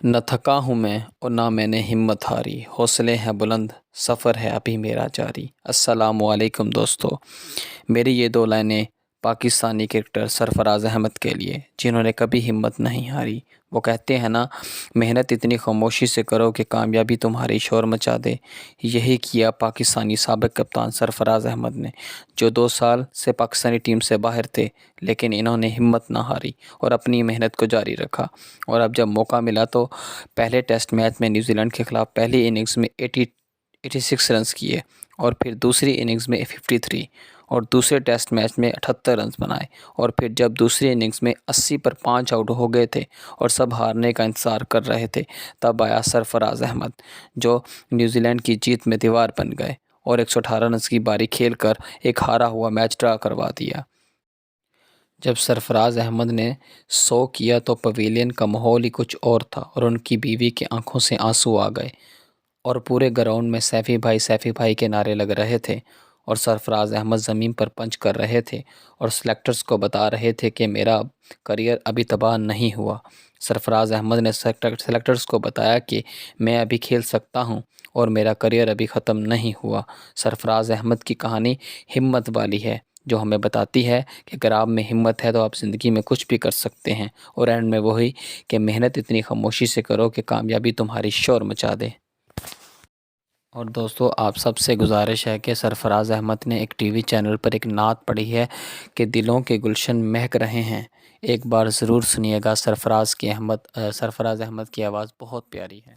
نہ تھکا ہوں میں اور نہ میں نے ہمت ہاری، حوصلے ہیں بلند، سفر ہے ابھی میرا جاری۔ السلام علیکم دوستو، میری یہ دو لائنیں پاکستانی کرکٹر سرفراز احمد کے لیے، جنہوں نے کبھی ہمت نہیں ہاری۔ وہ کہتے ہیں نا، محنت اتنی خاموشی سے کرو کہ کامیابی تمہاری شور مچا دے۔ یہی کیا پاکستانی سابق کپتان سرفراز احمد نے، جو 2 سال سے پاکستانی ٹیم سے باہر تھے، لیکن انہوں نے ہمت نہ ہاری اور اپنی محنت کو جاری رکھا۔ اور اب جب موقع ملا تو پہلے ٹیسٹ میچ میں نیوزی لینڈ کے خلاف پہلی اننگز میں 86 رنز کیے، اور پھر دوسری اننگز میں 53، اور دوسرے ٹیسٹ میچ میں 78 رنز بنائے، اور پھر جب دوسری اننگز میں 80 پر 5 آؤٹ ہو گئے تھے اور سب ہارنے کا انتظار کر رہے تھے، تب آیا سرفراز احمد، جو نیوزی لینڈ کی جیت میں دیوار بن گئے اور 118 رنز کی باری کھیل کر ایک ہارا ہوا میچ ڈرا کروا دیا۔ جب سرفراز احمد نے 100 کیا تو پویلین کا ماحول ہی کچھ اور تھا، اور ان کی بیوی کی آنکھوں سے آنسو آ گئے، اور پورے گراؤنڈ میں سیفی بھائی کے نعرے لگ رہے تھے، اور سرفراز احمد زمین پر پنچ کر رہے تھے اور سلیکٹرز کو بتا رہے تھے کہ میرا کریئر ابھی تباہ نہیں ہوا۔ سرفراز احمد نے سلیکٹرز کو بتایا کہ میں ابھی کھیل سکتا ہوں اور میرا کریئر ابھی ختم نہیں ہوا۔ سرفراز احمد کی کہانی ہمت والی ہے، جو ہمیں بتاتی ہے کہ اگر آپ میں ہمت ہے تو آپ زندگی میں کچھ بھی کر سکتے ہیں، اور اینڈ میں وہی کہ محنت اتنی خاموشی سے کرو کہ کامیابی تمہاری شور مچا دے۔ اور دوستو، آپ سب سے گزارش ہے کہ سرفراز احمد نے ایک ٹی وی چینل پر ایک نعت پڑھی ہے کہ دلوں کے گلشن مہک رہے ہیں، ایک بار ضرور سنیے گا۔ سرفراز احمد کی آواز بہت پیاری ہے۔